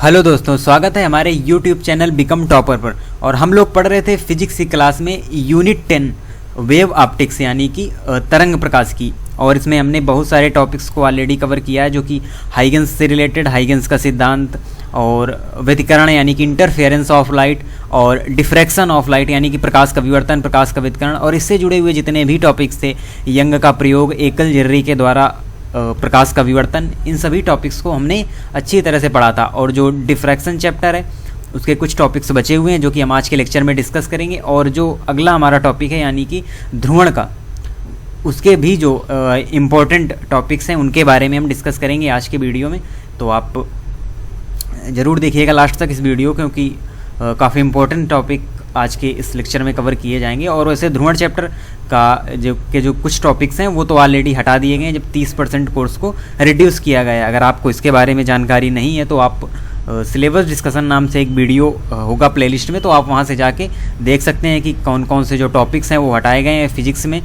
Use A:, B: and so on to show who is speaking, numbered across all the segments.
A: Hello दोस्तों, स्वागत है हमारे YouTube चैनल बिकम टॉपर पर। और हम लोग पढ़ रहे थे फिजिक्स की क्लास में यूनिट 10 वेव ऑप्टिक्स यानी कि तरंग प्रकाश की। और इसमें हमने बहुत सारे टॉपिक्स को ऑलरेडी कवर किया है, जो कि हाइगन्स से रिलेटेड, हाइगन्स का सिद्धांत और व्यतिकरण यानी कि इंटरफेरेंस ऑफ लाइट और डिफ्रैक्शन ऑफ लाइट यानी कि प्रकाश का विवर्तन, प्रकाश का व्यतिकरण, और इससे जुड़े हुए जितने भी टॉपिक्स थे, यंग का प्रयोग, एकल झिर्री के द्वारा प्रकाश का विवर्तन, इन सभी टॉपिक्स को हमने अच्छी तरह से पढ़ा था। और जो डिफ्रैक्शन चैप्टर है उसके कुछ टॉपिक्स बचे हुए हैं जो कि हम आज के लेक्चर में डिस्कस करेंगे। और जो अगला हमारा टॉपिक है यानी कि ध्रुवण का, उसके भी जो इम्पोर्टेंट टॉपिक्स हैं उनके बारे में हम डिस्कस करेंगे आज के वीडियो में। तो आप ज़रूर देखिएगा लास्ट तक इस वीडियो, क्योंकि काफ़ी इम्पोर्टेंट टॉपिक आज के इस लेक्चर में कवर किए जाएंगे। और वैसे ध्रुवण चैप्टर का जो कुछ टॉपिक्स हैं वो तो ऑलरेडी हटा दिए गए हैं जब 30% कोर्स को रिड्यूस किया गया है। अगर आपको इसके बारे में जानकारी नहीं है तो आप सिलेबस डिस्कशन नाम से एक वीडियो होगा प्लेलिस्ट में, तो आप वहां से जाके देख सकते हैं कि कौन कौन से जो टॉपिक्स हैं वो हटाए गए हैं फिजिक्स में,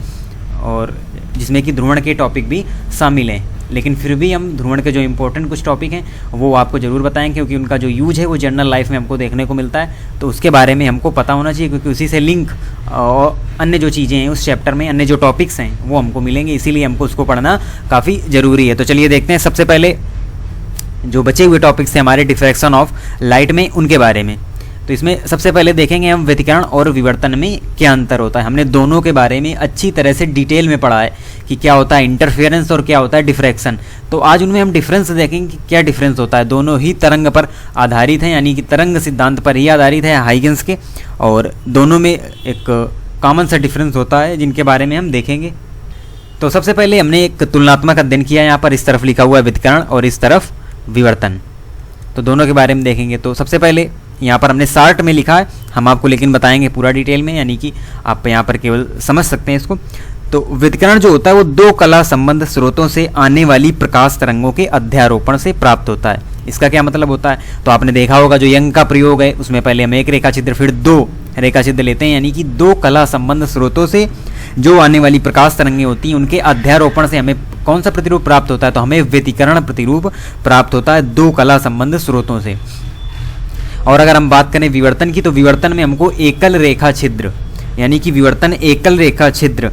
A: और जिसमें कि ध्रुवण के टॉपिक भी शामिल हैं। लेकिन फिर भी हम ध्रुवण के जो इम्पोर्टेंट कुछ टॉपिक हैं वो आपको ज़रूर बताएं, क्योंकि उनका जो यूज है वो जनरल लाइफ में हमको देखने को मिलता है, तो उसके बारे में हमको पता होना चाहिए, क्योंकि उसी से लिंक और अन्य जो चीज़ें हैं उस चैप्टर में, अन्य जो टॉपिक्स हैं वो हमको मिलेंगे, इसीलिए हमको उसको पढ़ना काफ़ी ज़रूरी है। तो चलिए देखते हैं सबसे पहले जो बचे हुए टॉपिक्स हैं हमारे डिफ्रैक्शन ऑफ लाइट में, उनके बारे में। तो इसमें सबसे पहले देखेंगे हम व्यतिकरण और विवर्तन में क्या अंतर होता है। हमने दोनों के बारे में अच्छी तरह से डिटेल में पढ़ा है कि क्या होता है इंटरफेरेंस और क्या होता है डिफ्रैक्शन। तो आज उनमें हम डिफरेंस देखेंगे कि क्या डिफरेंस होता है। दोनों ही तरंग पर आधारित हैं, यानी कि तरंग सिद्धांत पर ही आधारित है, हाइगन्स के, और दोनों में एक कॉमन सा डिफरेंस होता है जिनके बारे में हम देखेंगे। तो सबसे पहले हमने एक तुलनात्मक अध्ययन किया, यहाँ पर इस तरफ लिखा हुआ है व्यतिकरण और इस तरफ विवर्तन, तो दोनों के बारे में देखेंगे। तो सबसे पहले यहाँ पर हमने शार्ट में लिखा है, हम आपको लेकिन बताएंगे पूरा डिटेल में, यानी कि आप यहाँ पर केवल समझ सकते हैं इसको। तो व्यतिकरण जो होता है वो दो कला संबंध स्रोतों से आने वाली प्रकाश तरंगों के अध्यारोपण से प्राप्त होता है। इसका क्या मतलब होता है, तो आपने देखा होगा जो यंग का प्रयोग है उसमें पहले हम एक रेखा चित्र फिर दो रेखा चित्र लेते हैं, यानी कि दो कला संबंध स्रोतों से जो आने वाली प्रकाश तरंगें होती हैं उनके अध्यारोपण से हमें कौन सा प्रतिरूप प्राप्त होता है, तो हमें व्यतिकरण प्रतिरूप प्राप्त होता है दो कला संबंध स्रोतों से। और अगर हम बात करें विवर्तन की, तो विवर्तन में हमको एकल रेखा छिद्र, यानी कि विवर्तन एकल रेखा छिद्र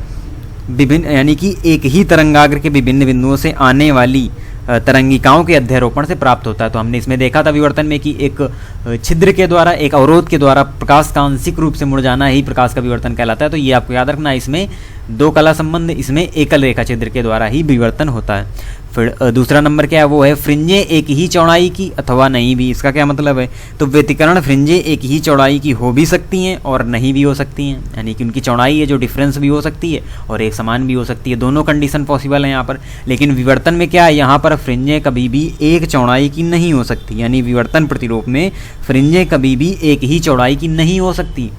A: विभिन्न, यानी कि एक ही तरंगाग्र के विभिन्न बिंदुओं से आने वाली तरंगिकाओं के अध्यारोपण से प्राप्त होता है। तो हमने इसमें देखा था विवर्तन में कि एक छिद्र के द्वारा, एक अवरोध के द्वारा प्रकाश का आंशिक रूप से मुड़ जाना ही प्रकाश का विवर्तन कहलाता है। तो ये आपको याद रखना, इसमें दो कला संबंध, इसमें एकल रेखा छिद्र के द्वारा ही विवर्तन होता है। फिर दूसरा नंबर क्या है, वो है फ्रिंजें एक ही चौड़ाई की अथवा नहीं भी। इसका क्या मतलब है, तो व्यतिकरण फ्रिंजें एक ही चौड़ाई की हो भी सकती हैं और नहीं भी हो सकती हैं, यानी कि उनकी चौड़ाई है जो डिफरेंस भी हो सकती है और एक समान भी हो सकती है, दोनों कंडीशन पॉसिबल है यहाँ पर। लेकिन विवर्तन में क्या है, यहाँ पर फ्रिंजें कभी भी एक चौड़ाई की नहीं हो सकती, यानी विवर्तन प्रतिरूप में फ्रिंजें कभी भी एक ही चौड़ाई की नहीं हो सकती।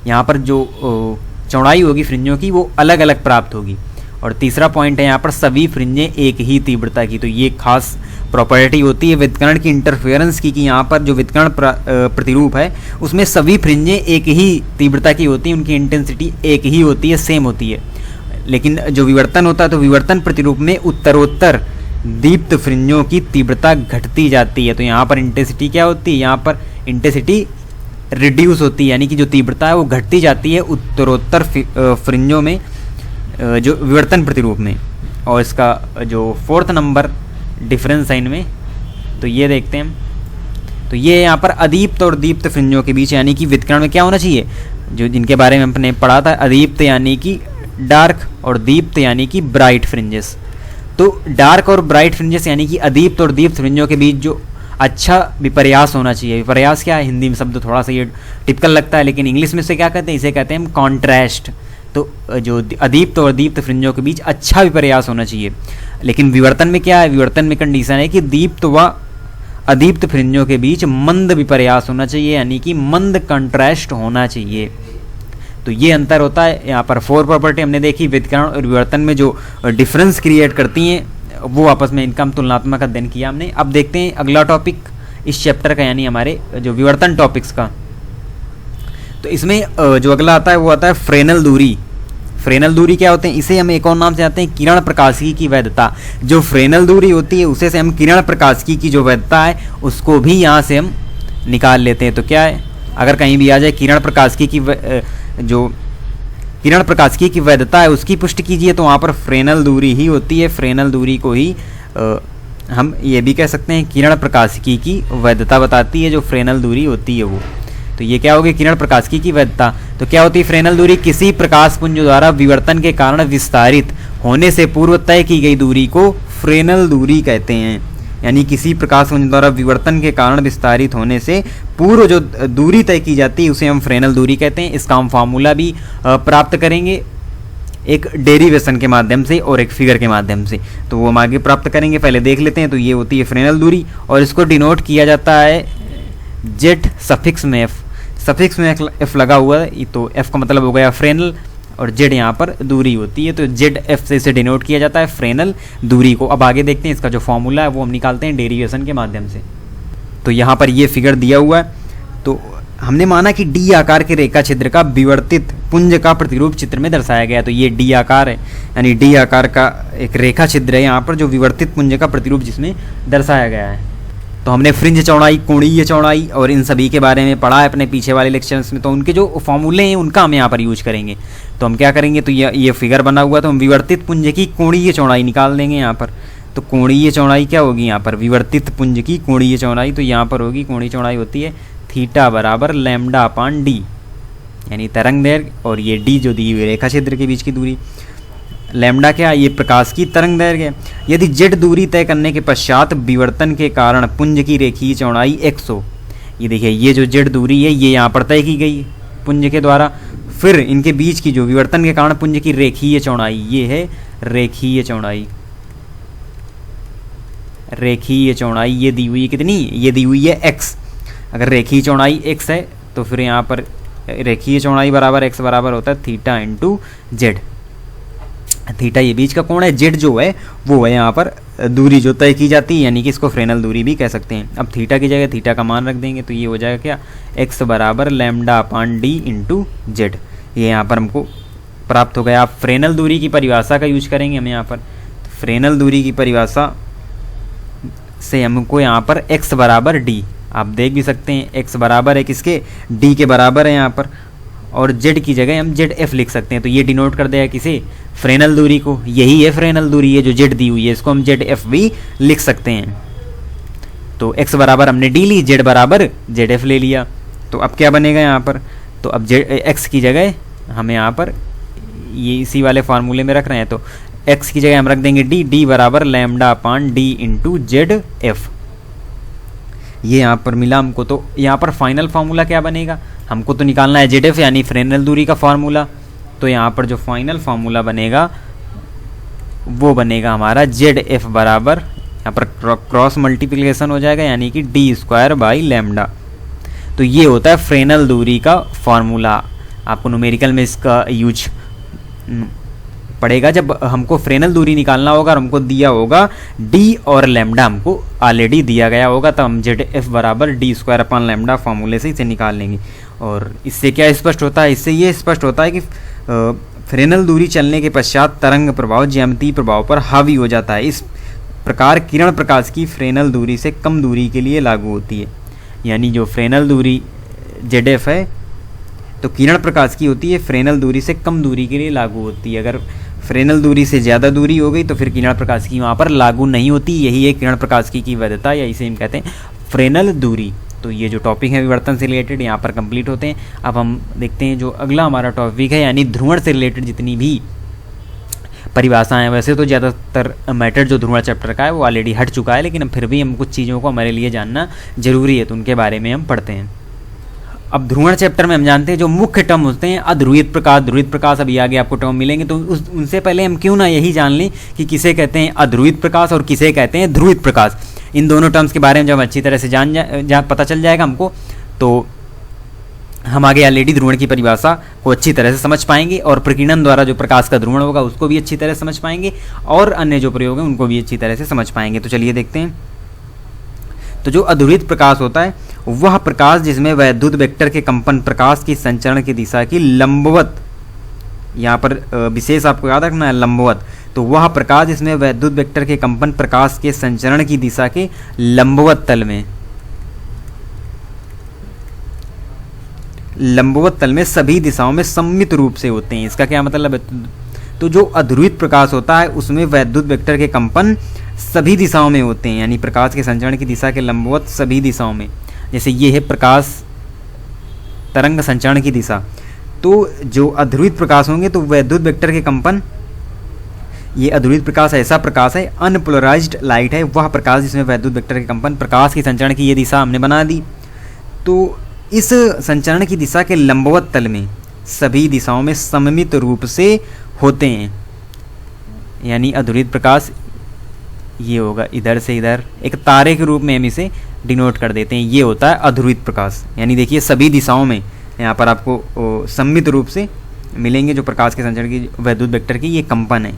A: यहाँ पर जो चौड़ाई होगी फ्रिंजों की वो अलग अलग प्राप्त होगी। और तीसरा पॉइंट है यहाँ पर सभी फ्रिंजें एक ही तीव्रता की। तो ये खास प्रॉपर्टी होती है व्यतिकरण की, इंटरफेरेंस की, कि यहाँ पर जो व्यतिकरण प्रतिरूप है उसमें सभी फ्रिंजें एक ही तीव्रता की होती हैं, उनकी इंटेंसिटी एक ही होती है, सेम होती है। लेकिन जो विवर्तन होता है तो विवर्तन प्रतिरूप में उत्तरोत्तर दीप्त फ्रिंजों की तीव्रता घटती जाती है। तो यहाँ पर इंटेंसिटी क्या होती है, यहाँ पर इंटेंसिटी रिड्यूस होती है, यानी कि जो तीव्रता है वो घटती जाती है उत्तरोत्तर फ्रिंजों में, जो विवर्तन प्रतिरूप में। और इसका जो फोर्थ नंबर डिफरेंस है इनमें, तो ये देखते हैं। तो ये यहाँ पर अदीप्त और दीप्त फ्रिंजों के बीच, यानी कि व्यतिकरण में क्या होना चाहिए, जो जिनके बारे में हमने पढ़ा था, अदीप्त यानी कि डार्क और दीप्त यानी कि ब्राइट फ्रिंजेस। तो डार्क और ब्राइट फ्रिंजेस यानी कि अदीप्त और दीप्त फ्रिंजों के बीच जो अच्छा विपर्यास होना चाहिए। विपर्यास क्या है, हिंदी में शब्द थोड़ा सा ये टिपिकल लगता है, लेकिन इंग्लिश में से क्या कहते हैं, इसे कहते हैं हम कॉन्ट्रास्ट। तो जो अदीप्त और दीप्त फ्रिंजों के बीच अच्छा विपर्यास होना चाहिए। लेकिन विवर्तन में क्या है, विवर्तन में कंडीशन है कि दीप्त व अदीप्त फ्रिंजों के बीच मंद विपर्यास होना चाहिए, यानी कि मंद कंट्रास्ट होना चाहिए। तो ये अंतर होता है। यहाँ पर फोर प्रॉपर्टी हमने देखी, व्यतिकरण और विवर्तन में जो डिफरेंस क्रिएट करती हैं वो आपस में इनका हम तुलनात्मक अध्ययन किया हमने। अब देखते हैं अगला टॉपिक इस चैप्टर का, यानी हमारे जो विवर्तन टॉपिक्स का। तो इसमें जो अगला आता है वो आता है फ्रेनल दूरी। फ्रेनल दूरी क्या होते हैं, इसे हम एक और नाम से जानते हैं किरण प्रकाशिकी की वैधता। जो फ्रेनल दूरी होती है उसे से हम किरण प्रकाशिकी की जो वैधता है उसको भी यहाँ से हम निकाल लेते हैं। तो क्या है, अगर कहीं भी आ जाए किरण प्रकाशिकी की जो किरण प्रकाशिकी की वैधता है उसकी पुष्टि कीजिए, तो वहाँ पर फ्रेनल दूरी ही होती है। फ्रेनल दूरी को ही हम ये भी कह सकते हैं किरण प्रकाशिकी की वैधता बताती है, जो फ्रेनल दूरी होती है वो। तो ये क्या होगी, किरण प्रकाशिकी की वैधता। तो क्या होती है फ्रेनल दूरी, किसी प्रकाश पुंज द्वारा विवर्तन के कारण विस्तारित होने से पूर्व तय की गई दूरी को फ्रेनल दूरी कहते हैं। यानी किसी प्रकाश पुंज द्वारा विवर्तन के कारण विस्तारित होने से पूर्व जो दूरी तय की जाती है उसे हम फ्रेनल दूरी कहते हैं। इसका हम फार्मूला भी प्राप्त करेंगे एक डेरिवेशन के माध्यम से और एक फिगर के माध्यम से, तो वो हम आगे प्राप्त करेंगे। पहले देख लेते हैं। तो ये होती है फ्रेनल दूरी और इसको डिनोट किया जाता है जेड सफिक्स में, सफिक्स में एफ लगा हुआ है, तो एफ का मतलब हो गया फ्रेनल और जेड यहाँ पर दूरी होती है, तो जेड एफ से इसे डिनोट किया जाता है फ्रेनल दूरी को। अब आगे देखते हैं इसका जो फॉर्मूला है वो हम निकालते हैं डेरिवेशन के माध्यम से। तो यहाँ पर ये फिगर दिया हुआ है, तो हमने माना कि डी आकार के रेखा छिद्र का विवर्तित पुंज का प्रतिरूप चित्र में दर्शाया गया। तो ये डी आकार है, यानी डी आकार का एक रेखा छिद्र है यहाँ पर जो विवर्तित पुंज का प्रतिरूप जिसमें दर्शाया गया है। तो हमने फ्रिंज चौड़ाई, कोणीय चौड़ाई और इन सभी के बारे में पढ़ा है अपने पीछे वाले लेक्चर्स में, तो उनके जो फॉर्मूले हैं उनका हम यहाँ पर यूज करेंगे। तो हम क्या करेंगे, तो ये फिगर बना हुआ, तो हम विवर्तित पुंज की कोणीय चौड़ाई निकाल देंगे यहाँ पर। तो कोणीय चौड़ाई क्या होगी यहाँ पर, विवर्तित पुंज की कोणीय चौड़ाई, तो यहाँ पर होगी कोणीय चौड़ाई होती है थीटा बराबर लैम्डा अपान डी, यानी तरंग दैर्घ्य और ये डी जो दी हुई रेखा क्षेत्र के बीच की दूरी। लैम्डा क्या, ये प्रकाश की तरंग दैर्घ्य। यदि जेड दूरी तय करने के पश्चात विवर्तन के कारण पुंज की रेखीय चौड़ाई x हो, ये देखिए ये जो जेड दूरी है ये यहाँ पर तय की गई पुंज के द्वारा, फिर इनके बीच की जो विवर्तन के कारण पुंज की रेखीय चौड़ाई ये है रेखीय चौड़ाई। रेखीय चौड़ाई ये दी हुई है कितनी, ये दी हुई है x। अगर रेखीय चौड़ाई x है तो फिर यहाँ पर रेखीय चौड़ाई बराबर x बराबर होता है थीटा इंटू जेड। थीटा ये बीच का कोण है, जेड जो है वो है यहाँ पर दूरी जो तय की जाती है, यानी कि इसको फ्रेनल दूरी भी कह सकते हैं। अब थीटा की जगह थीटा का मान रख देंगे, तो ये हो जाएगा क्या, x बराबर लैम्डा अपान डी इंटू जेड। ये यहाँ पर हमको प्राप्त हो गया। आप फ्रेनल दूरी की परिभाषा का यूज करेंगे हम यहाँ पर। फ्रेनल दूरी की परिभाषा से हमको यहाँ पर x बराबर डी, आप देख भी सकते हैं x बराबर है किसके, d के बराबर है यहाँ पर, और z की जगह हम जेड एफ लिख सकते हैं। तो ये डिनोट कर देगा किसे, फ्रेनल दूरी को। यही है फ्रेनल दूरी है जो जेड दी हुई है, इसको हम जेड एफ भी लिख सकते हैं। तो x बराबर हमने d ली, z बराबर जेड एफ ले लिया। तो अब क्या बनेगा यहाँ पर, तो अब x की जगह हम यहाँ पर ये इसी वाले फार्मूले में रख रहे हैं, तो x की जगह हम रख देंगे d बराबर लैम्डा अपान डी इंटू जेड एफ। ये यहाँ पर मिला हमको। तो यहाँ पर फाइनल फार्मूला क्या बनेगा, हमको तो निकालना है जेड एफ यानी फ्रेनल दूरी का फार्मूला। तो यहाँ पर जो फाइनल फार्मूला बनेगा वो बनेगा हमारा जेड एफ बराबर, यहाँ पर क्रॉस मल्टीप्लिकेशन हो जाएगा, यानी कि डी स्क्वायर बाई लैम्डा। तो ये होता है फ्रेनल दूरी का फार्मूला। आपको न्यूमेरिकल में इसका यूज पड़ेगा जब हमको फ्रेनल दूरी निकालना होगा और हमको दिया होगा डी और लैम्डा, हमको ऑलरेडी दिया गया होगा, तब हम जेड एफ बराबर डी स्क्वायर अपन लैम्डा फार्मूले से इसे निकाल लेंगे। और इससे क्या स्पष्ट होता है, इससे ये स्पष्ट होता है कि फ्रेनल दूरी चलने के पश्चात तरंग प्रभाव ज्यामितीय प्रभाव पर हावी हो जाता है। इस प्रकार किरण प्रकाश की फ्रेनल दूरी से कम दूरी के लिए लागू होती है। यानी जो फ्रेनल दूरी जेड एफ है तो किरण प्रकाश की होती है फ्रेनल दूरी से कम दूरी के लिए लागू होती है। अगर फ्रेनल दूरी से ज़्यादा दूरी हो गई तो फिर किरण प्रकाश की वहाँ पर लागू नहीं होती। यही है किरण प्रकाश की वैधता, या इसे हम कहते हैं फ्रेनल दूरी। तो ये जो टॉपिक है विवर्तन से रिलेटेड यहाँ पर कंप्लीट होते हैं। अब हम देखते हैं जो अगला हमारा टॉपिक है, यानी ध्रुवण से रिलेटेड जितनी भी परिभाषाएं। वैसे तो ज़्यादातर मैटर जो ध्रुवण चैप्टर का है वो ऑलरेडी हट चुका है, लेकिन फिर भी हम कुछ चीज़ों को हमारे लिए जानना जरूरी है, तो उनके बारे में हम पढ़ते हैं। अब ध्रुवण चैप्टर में हम जानते हैं जो मुख्य टर्म होते हैं अध्रुवित प्रकाश, ध्रुवित प्रकाश, अभी आगे आपको टर्म मिलेंगे, तो उनसे पहले हम क्यों ना यही जान लें कि किसे कहते हैं अध्रुवित प्रकाश और किसे कहते हैं ध्रुवित प्रकाश। इन दोनों टर्म्स के बारे में जब अच्छी तरह से पता चल जाएगा हमको, तो हम आगे ऑलरेडी ध्रुवण की परिभाषा को अच्छी तरह से समझ पाएंगे और प्रकीर्णन द्वारा जो प्रकाश का ध्रुवण होगा उसको भी अच्छी तरह से समझ पाएंगे और अन्य जो प्रयोग हैं उनको भी अच्छी तरह से समझ पाएंगे। तो चलिए देखते हैं। तो जो अध्रुवित प्रकाश होता है वह प्रकाश जिसमें वैद्युत वेक्टर के कंपन प्रकाश की संचरण की दिशा की लंबवत यहाँ पर विशेष आपको याद रखना है लंबवत, तो वह प्रकाश जिसमें वैद्युत वेक्टर के कंपन प्रकाश के संचरण की दिशा के लंबवत तल में सभी दिशाओं में सममित रूप से होते हैं। इसका क्या मतलब है? तो जो अध्रुवित प्रकाश होता है उसमें वैद्युत वेक्टर के कंपन सभी दिशाओं में होते हैं, यानी प्रकाश के संचरण की दिशा के लंबवत सभी दिशाओं में। जैसे ये है प्रकाश तरंग संचरण की दिशा, तो जो अध्रुवित प्रकाश होंगे तो वैद्युत वेक्टर के कंपन, ये अध्रुवित प्रकाश ऐसा प्रकाश है, अनपोलराइज्ड लाइट है वह प्रकाश जिसमें वैद्युत वेक्टर के कंपन प्रकाश के संचरण की ये दिशा हमने बना दी। तो इस संचरण की दिशा के लंबवत तल में सभी दिशाओं में सममित रूप से होते हैं, यानी अध्रुवित प्रकाश ये होगा इधर से इधर, एक तारे के रूप में हम इसे डिनोट कर देते हैं। ये होता है अध्रुवित प्रकाश, यानी देखिए सभी दिशाओं में यहाँ पर आपको सममित रूप से मिलेंगे जो प्रकाश के संचरण की वैद्युत वेक्टर की ये कंपन है।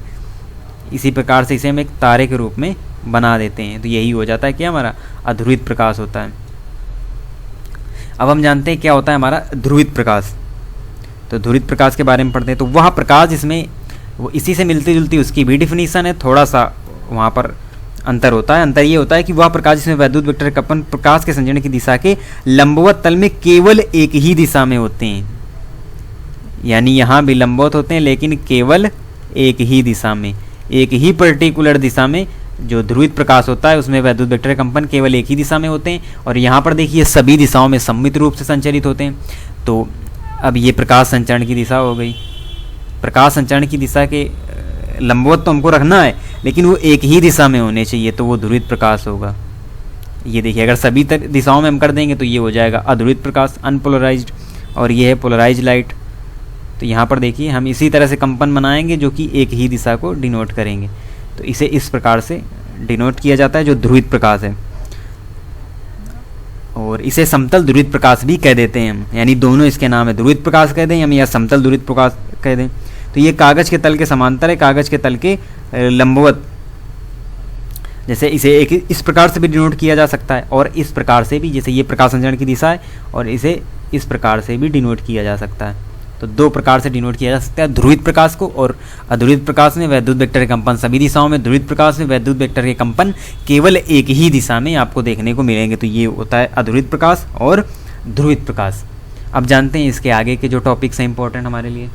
A: इसी प्रकार से इसे हम एक तारे के रूप में बना देते हैं, तो यही हो जाता है क्या हमारा अध्रुवित प्रकाश होता है। अब हम जानते हैं क्या होता है हमारा ध्रुवित प्रकाश। तो ध्रुवित प्रकाश के बारे में पढ़ते हैं, तो वह प्रकाश जिसमें वो इसी से मिलती जुलती उसकी भी डिफिनीशन है, थोड़ा सा वहाँ पर अंतर होता है। अंतर ये होता है कि वह प्रकाश जिसमें वैद्युत वेक्टर कंपन प्रकाश के संचरण की दिशा के लंबवत तल में केवल एक ही दिशा में होते हैं, यानी यहाँ भी लंबवत होते हैं लेकिन केवल एक ही दिशा में, एक ही पर्टिकुलर दिशा में जो ध्रुवित प्रकाश होता है उसमें वैद्युत वेक्टर कंपन केवल एक ही दिशा में होते हैं। और यहाँ पर देखिए सभी दिशाओं में सममित रूप से संचरित होते हैं। तो अब ये प्रकाश संचरण की दिशा हो गई, प्रकाश संचरण की दिशा के लंबवत तो हमको रखना है लेकिन वो एक ही दिशा में होने चाहिए, तो वो ध्रुवित प्रकाश होगा। ये देखिए अगर सभी दिशाओं में हम कर देंगे तो ये हो जाएगा अध्रुवित प्रकाश अनपोलराइज्ड, और ये है पोलराइज लाइट। तो यहाँ पर देखिए हम इसी तरह से कंपन बनाएंगे जो कि एक ही दिशा को डिनोट करेंगे, तो इसे इस प्रकार से डिनोट किया जाता है जो ध्रुवित प्रकाश है। और इसे समतल ध्रुवित प्रकाश भी कह देते हैं हम, यानी दोनों इसके नाम है, ध्रुवित प्रकाश कह दें हम या समतल ध्रुवित प्रकाश कह दें। तो ये कागज के तल के समांतर है, कागज के तल के लंबवत, जैसे इसे एक इस प्रकार से भी डिनोट किया जा सकता है और इस प्रकार से भी, जैसे ये प्रकाश संचरण की दिशा है और इसे इस प्रकार से भी डिनोट किया जा सकता है। तो दो प्रकार से डिनोट किया जा सकता है, ध्रुवित प्रकाश को और अध्रुवित प्रकाश में वैद्युत वेक्टर के कंपन सभी दिशाओं में, ध्रुवित प्रकाश में वैद्युत वेक्टर के कंपन केवल एक ही दिशा में आपको देखने को मिलेंगे। तो ये होता है अध्रुवित प्रकाश और ध्रुवित प्रकाश। अब जानते हैं इसके आगे के जो टॉपिक्स हैं इंपॉर्टेंट हमारे लिए।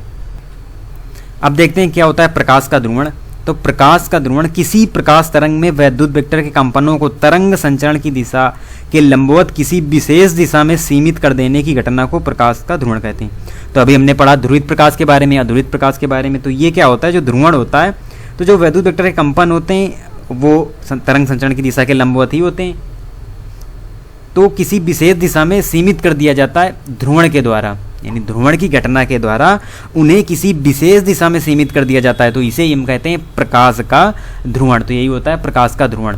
A: अब देखते हैं क्या होता है प्रकाश का ध्रुवण। तो प्रकाश का ध्रुवण किसी प्रकाश तरंग में वैद्युत वेक्टर के कंपनों को तरंग संचरण की दिशा के लंबवत किसी विशेष दिशा में सीमित कर देने की घटना को प्रकाश का ध्रुवण कहते हैं। तो अभी हमने पढ़ा ध्रुवित प्रकाश के बारे में, अध्रुवित प्रकाश के बारे में। तो ये क्या होता है, जो ध्रुवण होता है तो जो वैद्युत वेक्टर के कंपन होते हैं वो तरंग संचरण की दिशा के लंबवत ही होते हैं, तो किसी विशेष दिशा में सीमित कर दिया जाता है ध्रुवण के द्वारा, यानी ध्रुवण की घटना के द्वारा उन्हें किसी विशेष दिशा में सीमित कर दिया जाता है। तो इसे हम कहते हैं प्रकाश का ध्रुवण। तो यही होता है प्रकाश का ध्रुवण।